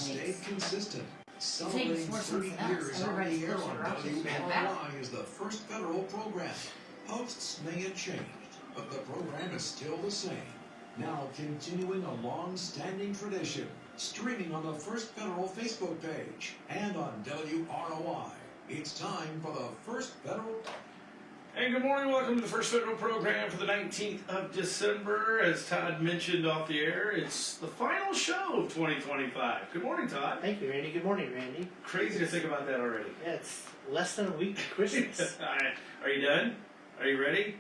stayed consistent. Celebrating 30 years on the air on WRY is the first federal program. Hosts may have changed, but the program is still the same. Now continuing a long-standing tradition, streaming on the First Federal Facebook page and on WROI. It's time for the First Federal. Hey, good morning. Welcome to the First Federal program for the 19th of December. As Todd mentioned off the air, it's the final show of 2025. Good morning, Todd. Thank you, Randy. Good morning, Randy. Crazy to think about that already. Yeah, it's less than a week to Christmas. Are you done? Are you ready?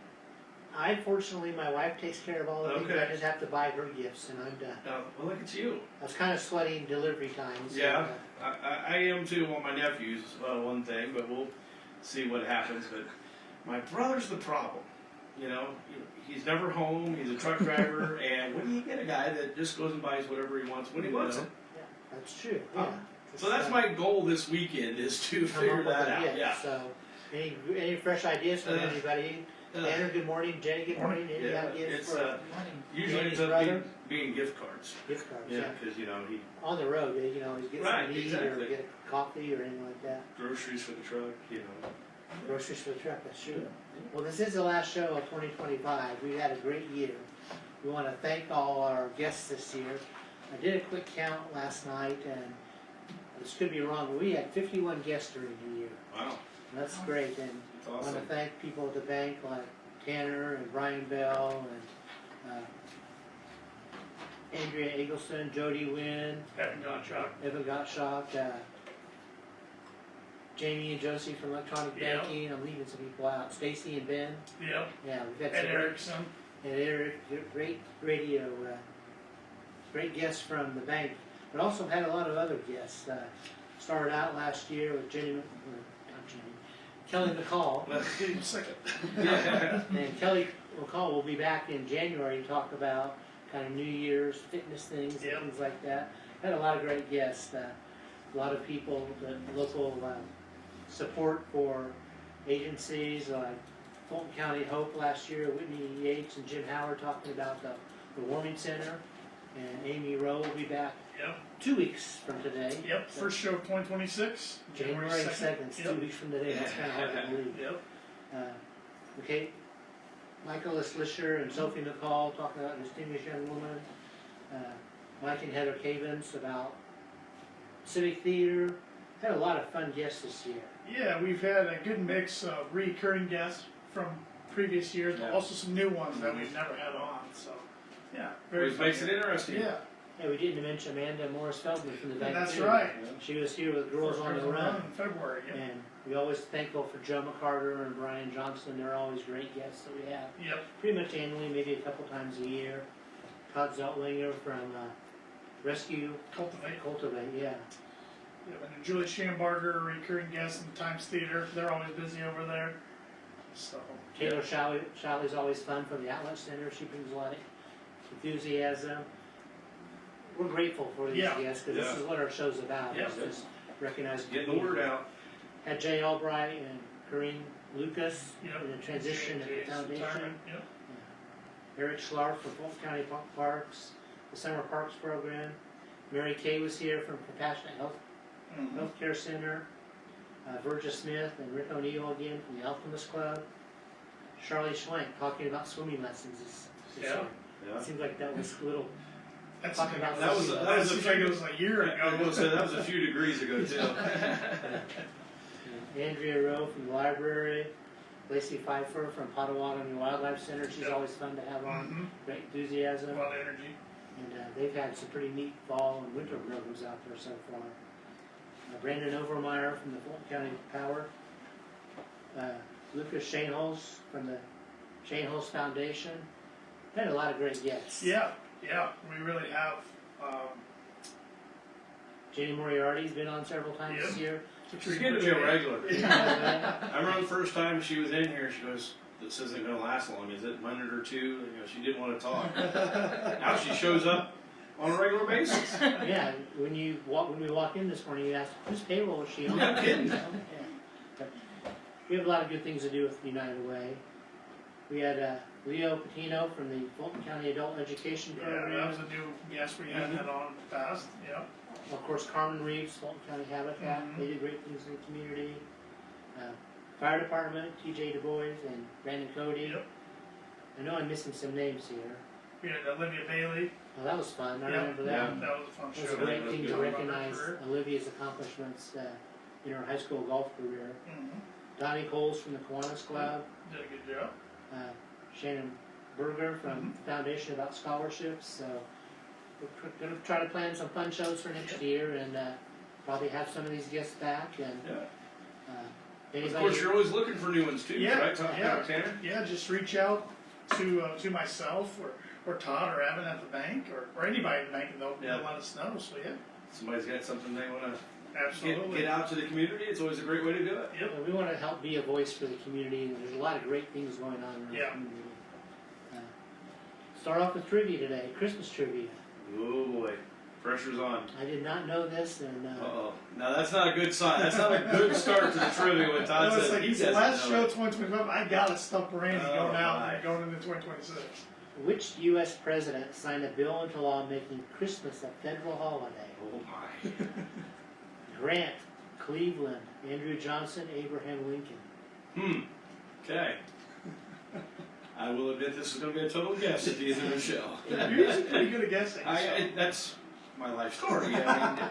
Fortunately, my wife takes care of all the things. I just have to buy her gifts, and I'm done. Oh, well, look at you. I was kind of sweating delivery times. Yeah, I am too on my nephews. One thing, but we'll see what happens. But my brother's the problem. You know, he's never home. He's a truck driver, and when do you get a guy that just goes and buys whatever he wants when he wants it? Yeah, that's true. Yeah. So that's my goal this weekend is to figure that out. Yeah. So, any fresh ideas from anybody? Tanner, good morning. Jenny, good morning. Any ideas for usually ends up being gift cards. Gift cards, yeah. Because he on the road, he's getting something to eat or get a coffee or anything like that. Groceries for the truck, Groceries for the truck, that's true. Well, this is the last show of 2025. We've had a great year. We want to thank all our guests this year. I did a quick count last night, and this could be wrong, but we had 51 guests during the year. Wow. And that's great, and awesome. I want to thank people at the bank like Tanner and Brian Bell and Andrea Eggleston, Jody Wynn, Evan Gottschalk, Jamie and Josie from Electronic Banking. I'm leaving some people out. Stacy and Ben. Yep. Yeah, we've got some Erickson. And Eric, great radio, great guests from the bank, but also had a lot of other guests. Started out last year with Kelly McCall. Second. And Kelly McCall will be back in January to talk about kind of New Year's fitness things and things like that. Had a lot of great guests. A lot of people, the local support for agencies like Fulton County Hope last year, Whitney Yates and Jim Howard talking about the Warming Center. And Amy Rowe will be back 2 weeks from today. Yep, first show of 2026. January 2nd. It's 2 weeks from today. That's kind of hard to believe. Okay, Michael Lislisher and Sophie McCall talking about a distinguished young woman. Mike and Heather Cavens about Civic Theater. Had a lot of fun guests this year. Yeah, we've had a good mix of recurring guests from previous years, but also some new ones that we've never had on. So, Which makes it interesting. Yeah. Yeah, we didn't mention Amanda Morris-Feldman from the bank. That's too. right. She was here with Girls on the Run in February. Yep. And we're always thankful for Joe McCarter and Brian Johnston. They're always great guests that we have. Yep. Pretty much annually, maybe a couple times a year. Todd Zeltlinger from Rescue Cultivate, yeah. Yep. And Julie Schambarger, a recurring guest in the Times Theater. They're always busy over there. So Taylor Shalley's always fun from the Outlet Center. She brings a lot of enthusiasm. We're grateful for these guests because this is what our show's about. It's just recognizing getting the word out. Had Jay Albright and Corinne Lucas in the transition at the foundation. Eric Schlarf from Fulton County Parks, the Summer Parks Program. Mary Kay was here from Compassionate Healthcare Center. Virgia Smith and Rick O'Neill again from the Alchemist Club. Charlie Schwank talking about swimming lessons this year. It seems like that was a little. That was a year ago. That was a few degrees ago too. Andrea Rowe from the library, Lacey Pfeiffer from Potawatomi Wildlife Center. She's always fun to have on. Great enthusiasm. A lot of energy. And they've had some pretty neat fall and winter programs out there so far. Brandon Overmeyer from the Fulton County Power. Lucas Shaneholz from the Shaneholz Foundation. Had a lot of great guests. Yeah, we really have. Jenny Moriarty's been on several times this year. She's getting to be a regular. I remember the first time she was in here, she goes, "This isn't going to last long, is it? A minute or two?" She didn't want to talk. Now she shows up on a regular basis. Yeah, when we walk in this morning, you ask, whose payroll was she on? No kidding. But we have a lot of good things to do with United Way. We had Leo Patino from the Fulton County Adult Education Program. Yeah, that was a new guest we hadn't had on in the past. Yep. Of course, Carmen Reeves, Fulton County Habitat, they do great things in the community. Fire Department, TJ Du Bois and Brandon Cody. Yep. I know I'm missing some names here. We had Olivia Bailey. Oh, that was fun. I Yep. remember that. That was a fun It was show. a great thing to Talk about her recognize career. Olivia's accomplishments in her high school golf career. Mhm. Donnie Coles from the Kiwanis Club. Did a good job. Shannon Berger from the Foundation About Scholarships. So we're going to try to plan some fun shows for next year and probably have some of these guests back. And Of course, you're always looking for new ones too, Yeah, right? yeah. Tanner? Yeah, just reach out to myself or Todd or Evan at the bank or anybody at the bank, and they'll let us know. So yeah, Somebody's got something they want to absolutely. get out to the community. It's always a great way to do it. Yep. We want to help be a voice for the community, and there's a lot of great things going on in the Yeah. community. Start off with trivia today, Christmas trivia. Oh boy, pressure's on. I did not know this, and Uh-oh. Now that's not a good sign. That's not a good start to the trivia when Todd No, it's says like he it's the doesn't last know show it. 2025. I gotta stop Randy Oh, going out my. and going into 2026. which U.S. president signed a bill into law making Christmas a federal holiday? Oh my. Grant, Cleveland, Andrew Johnson, Abraham Lincoln. Okay. I will admit this is going to be a total guess at the end of the show. You're usually pretty good at guessing. That's my life story. I mean,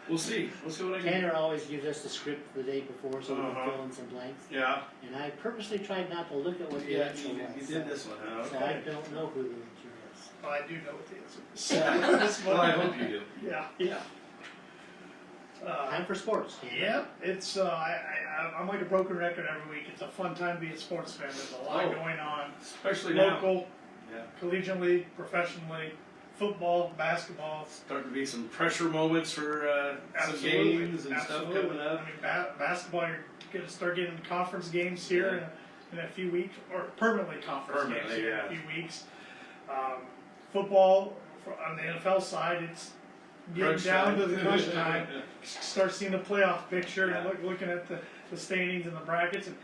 we'll see. We'll see what I can do. Tanner always gives us the script the day before so we can fill in some blanks. Yeah. And I purposely tried not to look at what the Yeah, answer you was. did this one, huh? So I don't know who the answer is. Well, I do know what the answer is. This Well, one. I hope you do. Yeah. Time for sports. Tanner. Yeah, it's I'm like a broken record every week. It's a fun time to be a sports fan. There's a lot going on, Especially now. local, Yeah. collegiately, professionally, football, basketball. Starting to be some pressure moments for some Absolutely, games and stuff coming up. I mean, basketball, you're going to start getting conference games here in a few weeks, or permanently conference games here in a few weeks. Football, on the NFL side, it's getting Crunch down time. to the crunch time. Start seeing the playoff picture, Yeah. looking at the standings and the brackets. And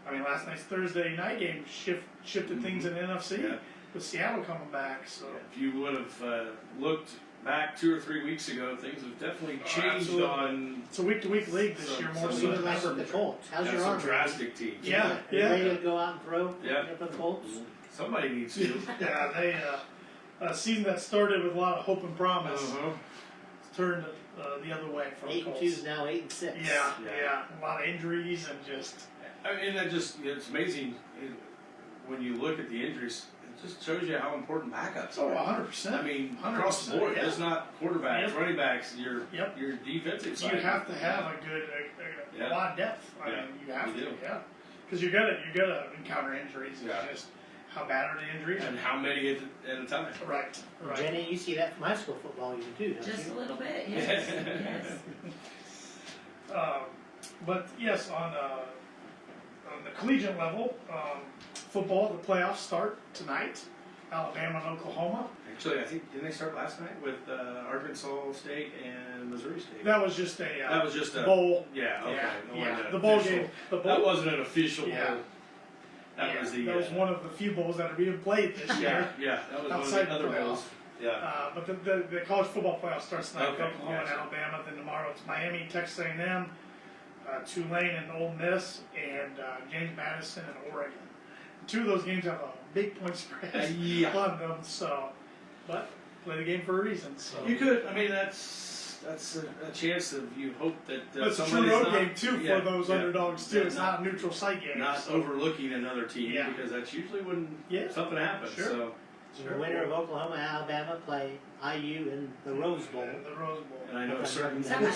I mean, last night's Thursday night game shifted things in the NFC Yeah. with Seattle coming back. So If you would have looked back 2 or 3 weeks ago, things have definitely changed absolutely. on it's a week-to-week league this year more some so Even than like ever. with the Colts. How's your some arm? drastic teams. Yeah, Are you ready to go out and throw? Yeah. For the Colts? Somebody needs to. Yeah, they a season that started with a lot of hope and promise Uh-huh. turned the other way for the 8-2 Colts. is now 8-6. Yeah, a lot of injuries and just I mean, it's amazing when you look at the injuries. It just shows you how important backups are. 100%. I mean, across the board, yeah. it's not quarterbacks, Yep. running backs, your Yep. defensive side. You have to have a lot of depth. I mean, you have to, because you're gonna encounter injuries. It's just how bad are the injuries? And how many at a time. Right. Jenny, you see that from high school football even too, don't Just you? a little bit, yes. Yes. But yes, on the collegiate level, football, the playoffs start tonight. Alabama and Oklahoma. Actually, I think didn't they start last night with Arkansas State and Missouri State? That was just a a bowl. Yeah, okay. Yeah, the bowl game. The bowl. That wasn't an official Yeah. bowl. That was the. That was one of the few bowls that are being played this year. Yeah, that was Outside one of the other the bowls. Yeah. But the college football playoff starts tonight with Okay, Oklahoma and gotcha. Alabama. Then tomorrow it's Miami, Texas A&M, Tulane and Ole Miss, and James Madison and Oregon. 2 of those games have a big point spread Yeah. on them. So, but play the game for a reason. So You could. I mean, that's a chance that you hope that but it's a true somebody's road not, game too for those underdogs too. Yeah, It's not a neutral site game. Not so. overlooking another team Yeah. because that's usually when Yeah. something happens. Sure. So. The winner of Oklahoma and Alabama play IU in the Rose Bowl. The Rose Bowl. And I know a certain. Somebody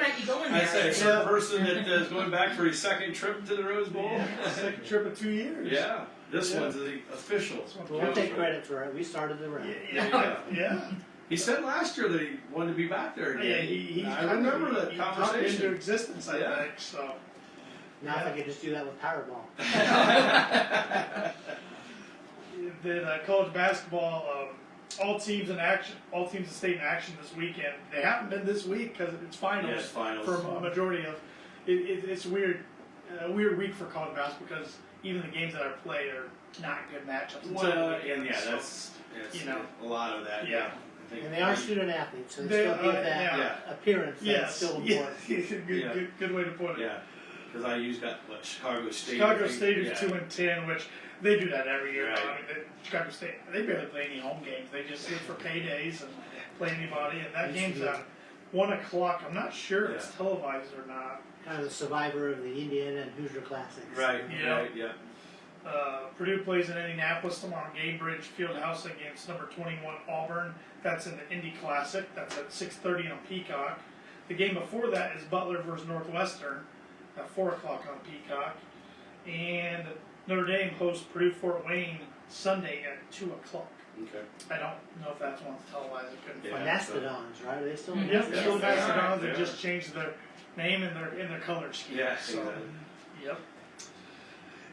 might be going there. I say a certain person that is going back for his second trip to the Rose Bowl. Yeah, second trip in 2 years. Yeah, this Yeah. one's the official. We'll take credit for it. We started the round. Yeah. He said last year that he wanted to be back there Yeah, again. he I remember that he talked conversation. into existence, I Yeah. think. So Now if I could just do that with Powerball. then college basketball, all teams in action, all teams in state in action this weekend. They haven't been this week because it's finals, Yeah, it's finals. for a majority of. It's a weird week for college basketball because even the games that are played are not good matchups. until Well, the weekend, and yeah, so, that's you know. a lot of that. Yeah. I think. And they are student athletes, so they They still give are, that yeah. appearance that's Yes, still yeah, important. good way to put it. Yeah, because I used that Chicago State. I Chicago think. State is Yeah. 2-10, which they do that every year. Right. I mean, Chicago State, they barely play any home games. They just sit for paydays and play anybody. And that game's at 1 o'clock. I'm not sure if it's televised or not. Kind of the survivor of the Indiana and Hoosier Classics. Right. Yeah. Right. Yeah. Purdue plays in Indianapolis tomorrow, Gainbridge Fieldhouse against number 21 Auburn. That's in the Indy Classic. That's at 6:30 on Peacock. The game before that is Butler versus Northwestern at 4 o'clock on Peacock. And Notre Dame hosts Purdue Fort Wayne Sunday at 2 o'clock. Okay. I don't know if that's one's televised. I couldn't Yeah. find Mastodons, right? Are they still Mhm. Yep, Mastodons? still Yes, they Mastodons. are. They just changed their name and their color scheme. Yeah. So, Exactly. yep.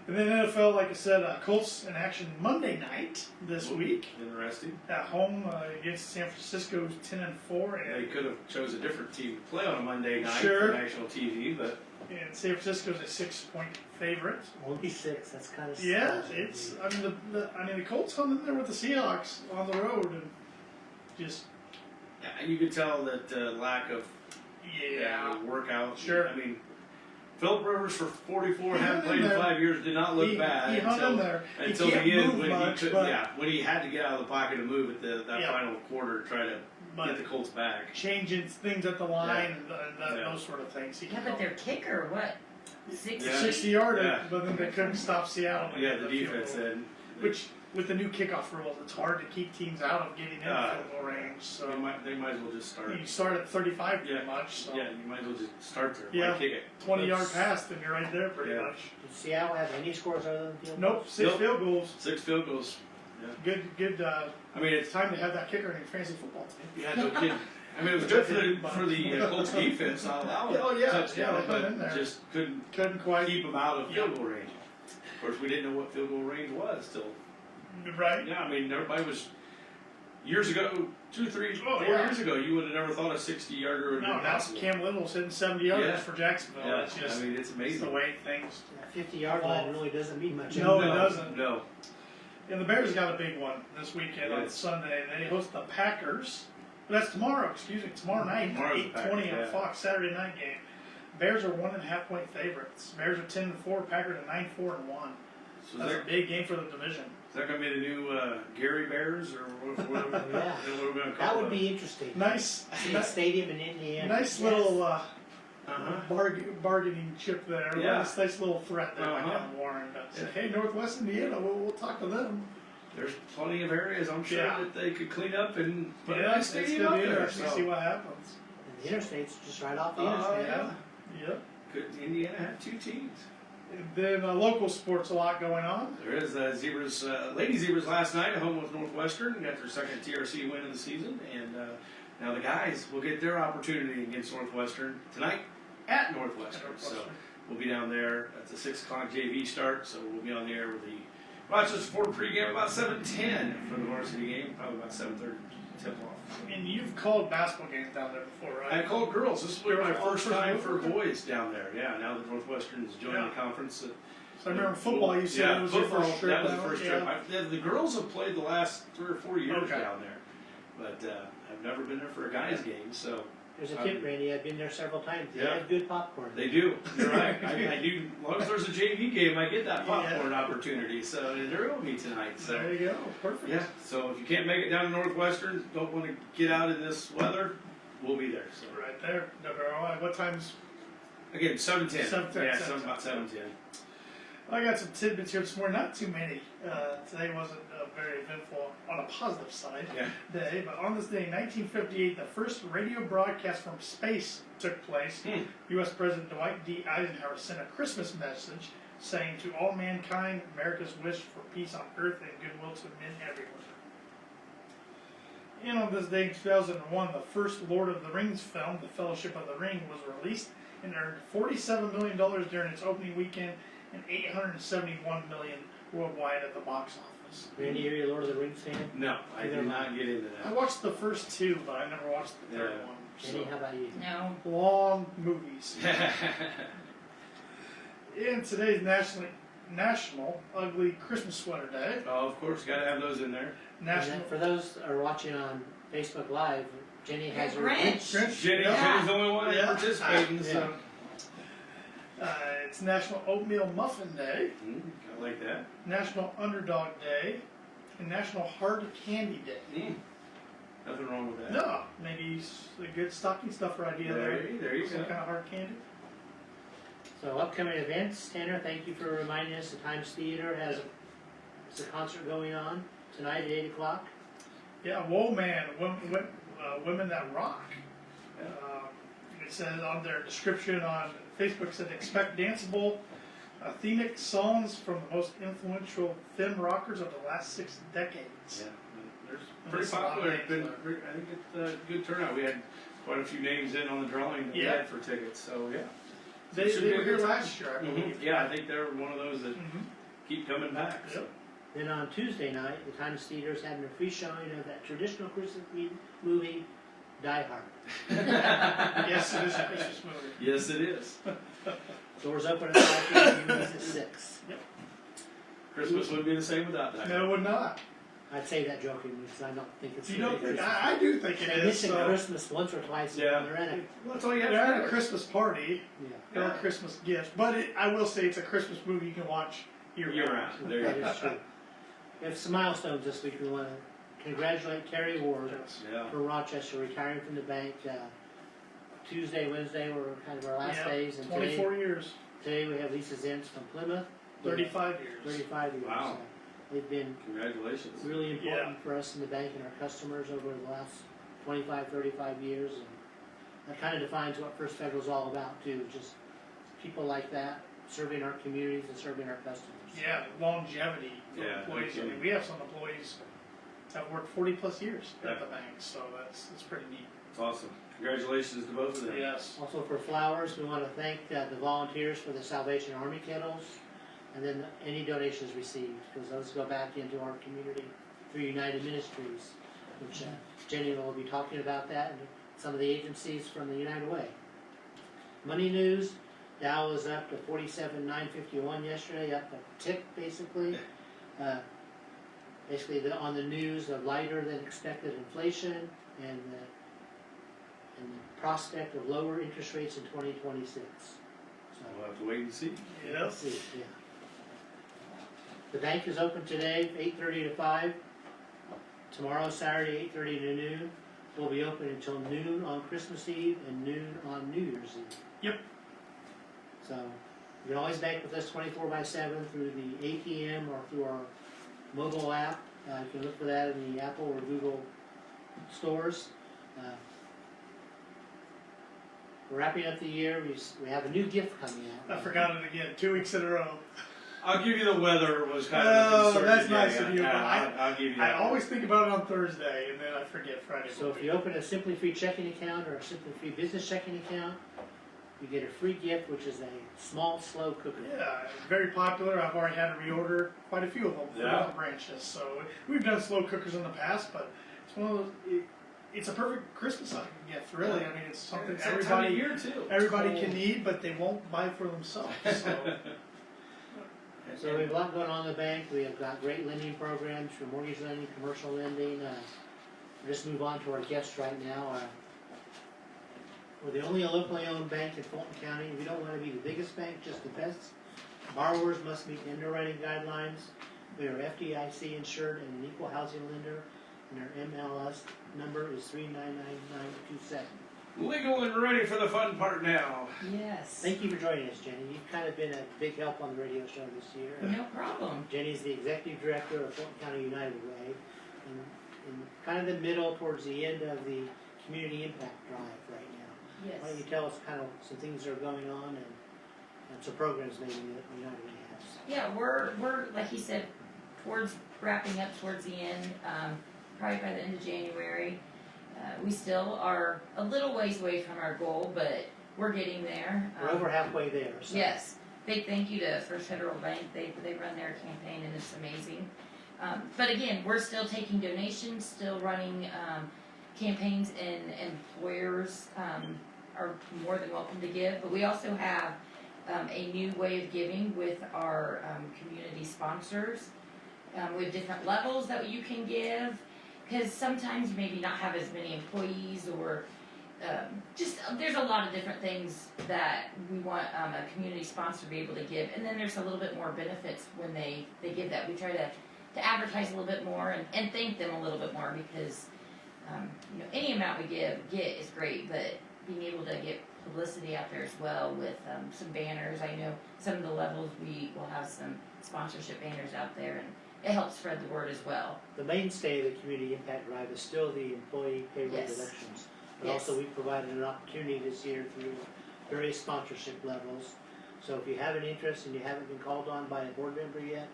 And then NFL, like I said, Colts in action Monday night this week Interesting. at home against San Francisco's 10-4, They and, could have chose a different team to play on a Monday night Sure. for national TV, but and San Francisco's a 6-point favorite. Only 6. That's kind of Yeah, it's. I mean the Colts hung in there with the Seahawks on the road and just you could tell that lack of workout. Sure. I mean, Philip Rivers for 44 He hadn't hung played in in there. 5 years did not look He bad hung in until there. until He the can't end move when much, he could, but, when he had to get out of the pocket and move at that Yeah. final quarter to try to but get the Colts back. changing things at the line and Yeah. those sort of things. He Yeah, but their kicker, what? 60-yarder, Yeah. but then they couldn't stop Seattle. Yeah, the with field defense goal. then. Which, with the new kickoff rules, it's hard to keep teams out of getting in Uh, field goal range. So they might as well just start. you start at 35 pretty Yeah. much. So Yeah, you might as well just start there. Yeah. Why kick it? 20-yard pass, then you're right there pretty Yeah. much. Did Seattle have any scores other than field Nope, goals? 6 Nope. field goals. 6 field goals. Good. I mean, It's time to have that kicker in your fantasy football team. yeah, no kidding. I mean, it was good for the Colts defense not allowing Oh, yeah. touchdown, Yeah, they put it in but there. just couldn't Couldn't quite. keep them out of field goal range. Of course, we didn't know what field goal range was till. Right. Yeah, I mean, everybody was years ago, 2, 3, 4 yeah. years ago. You would have never thought a 60-yarder would No, be now possible. Cam Little's hitting 70 yards Yeah. for Jacksonville. Yeah, It's just I mean, it's it's amazing. the way things. That 50-yard line really doesn't mean much. No, anymore. it doesn't. No. And the Bears got a big one this weekend on Yes. Sunday. They host the Packers. That's tomorrow. Excuse me, tomorrow night, Tomorrow's the 8:20 Packers, on yeah. Fox Saturday night game. Bears are 1.5-point favorites. Bears are 10-4. Packers are 9-4-1. So That's a big game for the division. is that going to be the new Gary Bears or what are we Yeah. going to call That would it? be interesting. Nice, See a stadium in Indiana. nice Yes. little bargaining chip there. Yeah. Nice little threat there by Kevin Warren. Say, hey, Northwest Indiana, we'll talk to them. There's plenty of areas I'm sure Yeah. that they could clean up and put a Yeah, nice it's stadium gonna up be there. interesting to see what happens. And the interstate's just right off the Oh, interstate. yeah. Yep. Could Indiana have 2 teams? And then local sports, a lot going on. There is Zebras, Lady Zebras last night at home with Northwestern, got their second TRC win of the season, and now the guys will get their opportunity against Northwestern tonight at Northwestern. So we'll be down there at the 6 o'clock JV start, so we'll be on the air with the Rochester Ford pregame about 7:10 for the varsity game, probably about 7:30 tip off. And you've called basketball games down there before, right? I called girls. This will be my Oh, first first time move? for boys down there. Yeah, now that Northwestern is joining Yeah. the conference. So I remember in football, you said it was your football, first trip that was the down. first Yeah. trip. The girls have played the last 3 or 4 years Okay. down there, but I've never been there for a guys' game. So There's a tip, Randy. I've been there several times. They Yeah. have good popcorn. they do. You're right. I do. As long as there's a JV game, I get that Yeah. popcorn opportunity. So they're with me tonight. So. There you go. Perfect. Yeah, so if you can't make it down to Northwestern, don't want to get out in this weather, we'll be there. So Right there. WROI. What time's? again, 7:10. 7:10, Yeah, 7:10. about 7:10. I got some tidbits here this morning. Not too many. Today wasn't very eventful on a positive side Yeah. day, but on this day, 1958, the first radio broadcast from space took place. U.S. President Dwight D. Eisenhower sent a Christmas message saying to all mankind, America's wish for peace on earth and goodwill to men everywhere. And on this day in 2001, the first Lord of the Rings film, The Fellowship of the Ring, was released and earned $47 million during its opening weekend and $871 million worldwide at the box office. Randy, are you a Lord of the Rings fan? No, I did not get into I that. watched the first 2, but I never watched the third Yeah. one. Randy, how about you? No. Long movies. And today's National Ugly Christmas Sweater Day. Oh, of course, got to have those in there. And National. then for those that are watching on Facebook Live, Jenny has her Grinch. Jenny's the only one Yeah. participating, so. It's National Oatmeal Muffin Day, I like that. National Underdog Day, and National Hard Candy Day. Nothing wrong with that. No, maybe a good stocking stuffer idea there. There you Some go. kind of hard candy. So upcoming events, Tanner, thank you for reminding us the Times Theater has a concert going on tonight at 8 o'clock. Yeah, whoa man, women that rock. It says on their description on Facebook, it said expect danceable, themic songs from the most influential femme rockers of the last 6 decades. Yeah, there's pretty popular. It's been, I think it's a good turnout. We had quite a few names in on the drawing that we had for tickets, so yeah. They were here last year, I believe. Yeah, I think they're one of those that keep coming back. So. Then on Tuesday night, the Times Theater is having a free showing of that traditional Christmas movie, Die Hard. Yes, it is a Christmas movie. Yes, it is. Doors open at 5 p.m. at 6. Yep. Christmas would be the same without that. No, it would not. I'd say that jokingly because I don't think it's You really don't think? Christmas. I do think it They're is. missing So. Christmas once or twice when they're in it. Well, that's all you have They're to at do. a Christmas party. Yeah. They're a Christmas gift. But I will say it's a Christmas movie you can watch year-round. There you That go. is true. We have some milestones this week. We want to congratulate Terry Ward Yes. Yeah. from Rochester, retiring from the bank. Tuesday, Wednesday were kind of our last days, and 24 years. today we have Lisa Zentz from Plymouth. 35 years. 35 years. Wow. They've been Congratulations. really important for us in the bank and our customers over the last 25, 35 years, and that kind of defines what First Federal is all about too. Just people like that serving our communities and serving our customers. Yeah, longevity for Yeah, employees. no I mean, we have some employees that worked 40 plus years Yeah. at the bank, so that's pretty neat. It's awesome. Congratulations to both of them. Yes. Also for flowers, we want to thank the volunteers for the Salvation Army kettles, and then any donations received, because those go back into our community through United Ministries, which Jenny will be talking about that, and some of the agencies from the United Way. Money news, Dow was up to 47,951 yesterday, up a tick basically. Basically on the news of lighter than expected inflation and the prospect of lower interest rates in 2026. So, We'll have to wait and see. Yes. see, yeah. The bank is open today, 8:30 to 5. Tomorrow, Saturday, 8:30 to noon. We'll be open until noon on Christmas Eve and noon on New Year's Eve. Yep. So you can always bank with us 24/7 through the ATM or through our mobile app. You can look for that in the Apple or Google stores. We're wrapping up the year. We have a new gift coming out. I forgot it again. 2 weeks in a row. I'll give you the weather was kind of Oh, a concern that's today. nice of you, but I'll give you I that. always think about it on Thursday, and then I forget Friday. So if you open a Simply Free checking account or a Simply Free business checking account, you get a free gift, which is a small, slow cooker. Yeah, very popular. I've already had to reorder quite a few of them for Yeah. different branches. So we've done slow cookers in the past, but it's one of those. It's a perfect Christmas gift, really. I mean, it's something It's that time of everybody year too. everybody can need, but they won't buy for themselves. So So we have a lot going on in the bank. We have got great lending programs for mortgage lending, commercial lending. We'll just move on to our guests right now. We're the only locally owned bank in Fulton County. We don't want to be the biggest bank, just the best. Borrowers must meet underwriting guidelines. We are FDIC insured and an equal housing lender, and our MLS number is 3999927. Legal and ready for the fun part now. Yes. Thank you for joining us, Jenny. You've kind of been a big help on the radio show this year. No problem. Jenny's the executive director of Fulton County United Way, and in kind of the middle towards the end of the community impact drive right now. Yes. Why don't you tell us kind of some things that are going on and some programs maybe that United Way has? Yeah, we're like you said, wrapping up towards the end. Probably by the end of January. We still are a little ways away from our goal, but we're getting there. We're over halfway there. So. Yes. Big thank you to First Federal Bank. They run their campaign and it's amazing. But again, we're still taking donations, still running campaigns, and employers are more than welcome to give. But we also have a new way of giving with our community sponsors. We have different levels that you can give. because sometimes you maybe not have as many employees or just there's a lot of different things that we want a community sponsor to be able to give, and then there's a little bit more benefits when they give that. We try to advertise a little bit more and thank them a little bit more because any amount we get is great, but being able to get publicity out there as well with some banners. I know some of the levels we will have some sponsorship banners out there, and it helps spread the word as well. The mainstay of the community impact drive is still the employee payroll Yes. deductions. But Yes. also we've provided an opportunity this year through various sponsorship levels. So if you have an interest and you haven't been called on by a board member yet,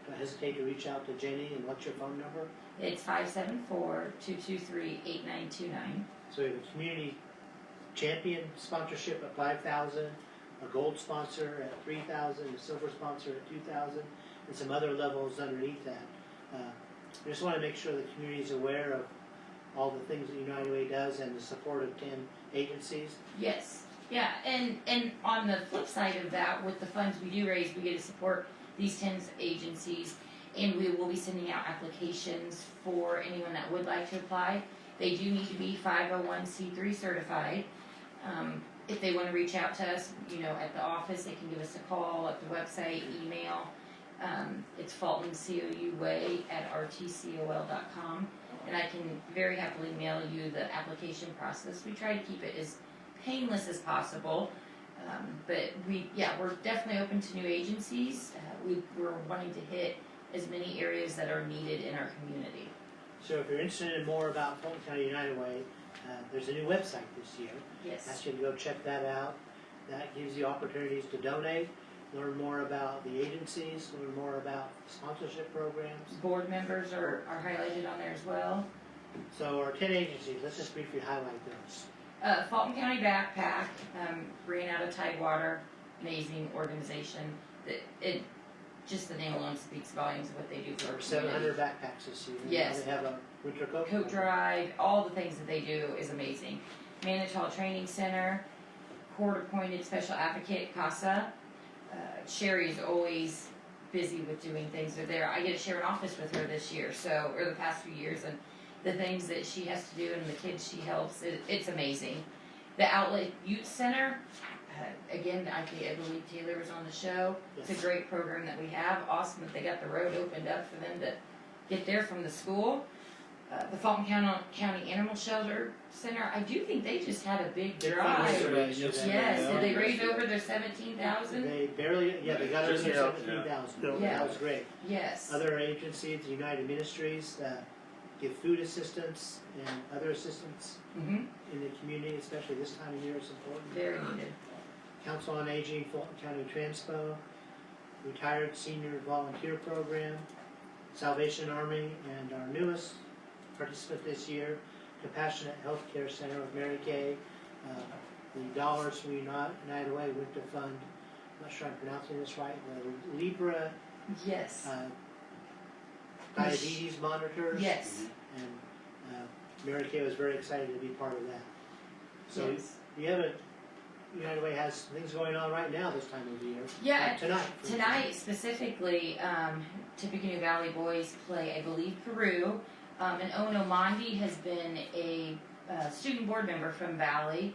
don't hesitate to reach out to Jenny. And what's your phone number? It's 574-223-8929. So we have a community champion sponsorship at $5,000, a gold sponsor at $3,000, a silver sponsor at $2,000, and some other levels underneath that. I just want to make sure the community is aware of all the things that United Way does and the support of 10 agencies. Yes. Yeah, and on the flip side of that, with the funds we do raise, we get to support these 10 agencies, and we will be sending out applications for anyone that would like to apply. They do need to be 501c3 certified. If they want to reach out to us, at the office, they can give us a call, at the website, email. It's Fulton COUA@rtcol.com, and I can very happily mail you the application process. We try to keep it as painless as possible, but we're definitely open to new agencies. We're wanting to hit as many areas that are needed in our community. So if you're interested in more about Fulton County United Way, there's a new website this year. Yes. Ask you to go check that out. That gives you opportunities to donate, learn more about the agencies, learn more about sponsorship programs. Board members are highlighted on there as well. So our 10 agencies, let's just briefly highlight those. Fulton County Backpack, ran out of Tidewater, amazing organization. Just the name alone speaks volumes of what they do for our 700 community. backpacks this year. Yes. They have a winter coat. Coat drive, all the things that they do is amazing. Manitowoc Training Center, court-appointed special advocate, CASA. Sherry's always busy with doing things over there. I get to share an office with her this year, or the past few years, and the things that she has to do and the kids she helps, it's amazing. The Outlet Youth Center, again, I believe Taylor was on the show. Yes. It's a great program that we have. Awesome that they got the road opened up for them to get there from the school. The Fulton County Animal Shelter Center, I do think they just had a big drive. Yes, did they raise over their 17,000? They barely, they got over Just their help, 17,000. Yeah. That was great. Yes. Other agencies, United Ministries, give food assistance and other assistance Mm-hmm. in the community, especially this time of year is important. Very needed. Council on Aging, Fulton County Transpo, Retired Senior Volunteer Program, Salvation Army, and our newest participant this year, Compassionate Healthcare Center of Mary Kay. The dollars from United Way went to fund, I'm not sure I'm pronouncing this right, the Libra Yes. diabetes monitors. Yes. And Mary Kay was very excited to be part of that. So Yes. United Way has things going on right now this time of the year. Yeah, Tonight. for Tonight specifically, Tippecanoe Valley boys play, I believe, Peru. And Ono Mondi has been a student board member from Valley,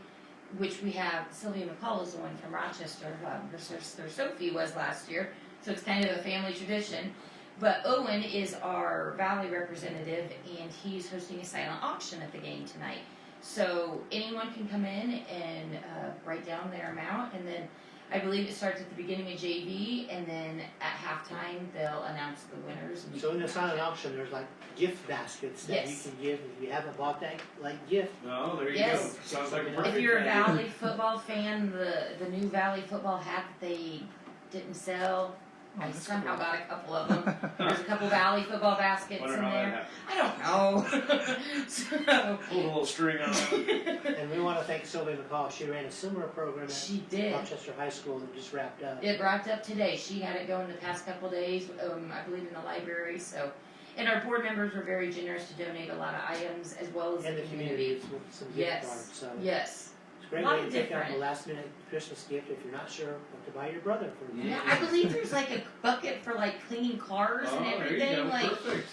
which we have. Sylvia McCall is the one from Rochester. Her sister Sophie was last year, so it's kind of a family tradition. But Owen is our Valley representative, and he's hosting a silent auction at the game tonight. So anyone can come in and write down their amount, and then I believe it starts at the beginning of JV, and then at halftime they'll announce the winners. And So in the silent auction, there's like gift baskets that Yes. you can give if you haven't bought that gift. Oh, there you Yes. go. Sounds like a If perfect if you're a idea. Valley football fan, the new Valley football hat that they didn't sell, I somehow got a couple of them. There's a couple Valley football baskets Wonder in how that there. happened. I don't know. So Pulled a little string on it. And we want to thank Sylvia McCall. She ran a similar program she at did. Rochester High School that just wrapped up. It wrapped up today. She had it going the past couple days, I believe in the library. So, and our board members were very generous to donate a lot of items as well as And the the community community. with some gift Yes. cards. So Yes. it's a great A lot way to of pick out different- a last minute Christmas gift if you're not sure what to buy your brother for. Yeah, I believe there's like a bucket for like cleaning cars Oh, and there you everything. go. Like Perfect.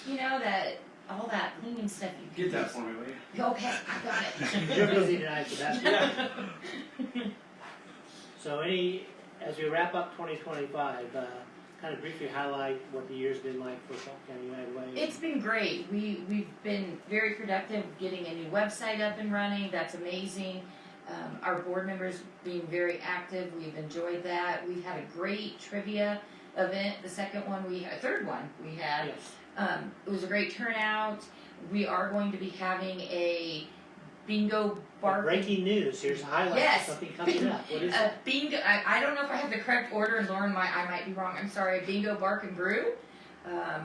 that all that cleaning stuff you can Get that use. for me, will you? Okay, I got it. You're busy tonight, so that's Yeah. So as we wrap up 2025, kind of briefly highlight what the year's been like for Fulton County United Way. It's been great. We've been very productive getting a new website up and running. That's amazing. Our board members being very active. We've enjoyed that. We've had a great trivia event. The third one we had. Yes. It was a great turnout. We are going to be having a bingo bar. Breaking news. Here's a highlight. Yes. Something coming up. What is it? Bingo. I don't know if I have the correct order, and Lauren I might be wrong. I'm sorry. Bingo Bark and Brew.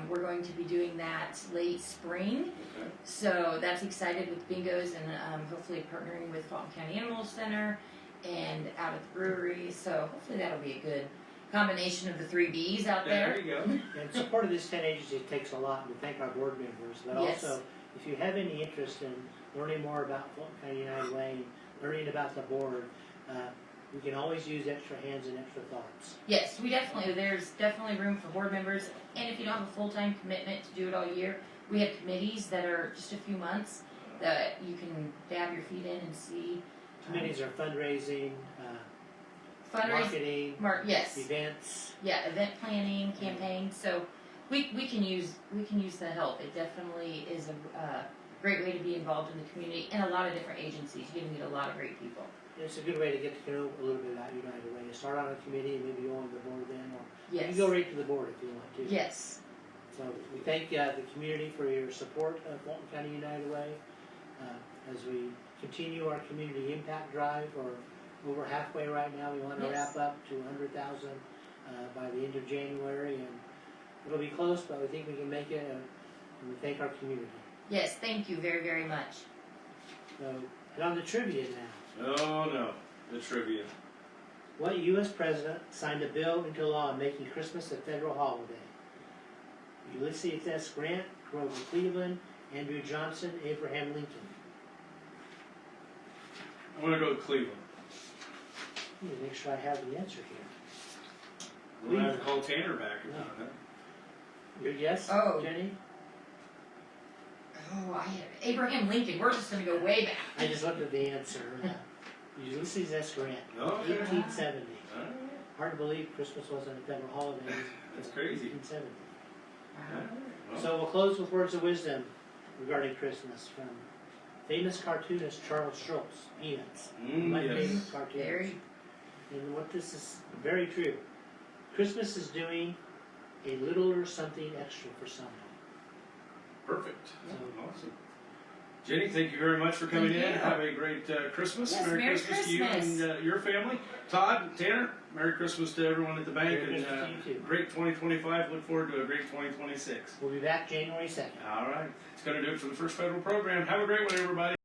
We're going to be doing that late spring. Okay. So that's excited with bingos and hopefully partnering with Fulton County Animal Center and out at the brewery. So hopefully that'll be a good combination of the 3 Bs out There there. you go. And support of this 10 agency takes a lot, and we thank our board members. But Yes. also, if you have any interest in learning more about Fulton County United Way, and learning about the board, we can always use extra hands and extra thoughts. Yes, there's definitely room for board members. And if you don't have a full-time commitment to do it all year, we have committees that are just a few months that you can dab your feet in and see. Committees are fundraising, Fundraising, marketing, yes. events. Yeah, event planning, campaign. So we can use the help. It definitely is a great way to be involved in the community and a lot of different agencies. You're gonna meet a lot of great people. It's a good way to get to know a little bit about United Way. You start on a committee and maybe go on the board then, or you Yes. can go right to the board if you want to. Yes. So we thank the community for your support of Fulton County United Way. As we continue our community impact drive, or over halfway right now, we want to Yes. wrap up to 100,000 by the end of January, and it'll be close, but we think we can make it, and we thank our community. Yes. Thank you very, very much. So, and on the trivia now. Oh no, the trivia. What U.S. president signed a bill into law making Christmas a federal holiday? Ulysses S. Grant, Grover Cleveland, Andrew Johnson, Abraham Lincoln. I'm gonna go with Cleveland. Let me make sure I have the answer here. We're gonna have to call Tanner back or No. something. Your guess, Oh. Jenny? Oh, I have Abraham Lincoln. We're just gonna go way back. I just looked at the answer. Ulysses S. Grant, Okay. 1870. Alright. Hard to believe Christmas wasn't a federal holiday. That's crazy. 1870. Alright. Well, So we'll close with words of wisdom regarding Christmas from famous cartoonist Charles Schulz, Peanuts. My yes. favorite cartoon. Very. And what this is very true. Christmas is doing a little or something extra for someone. Perfect. So- Awesome. Jenny, thank you very much for coming Thank in. you. Have a great Christmas. Yes, Merry Merry Christmas to you Christmas. and your family. Todd, Tanner, Merry Christmas to everyone at the bank. Merry and Christmas to you too. great 2025. Look forward to a great 2026. We'll be back January 2nd. All right. It's going to do it for the first federal program. Have a great one, everybody.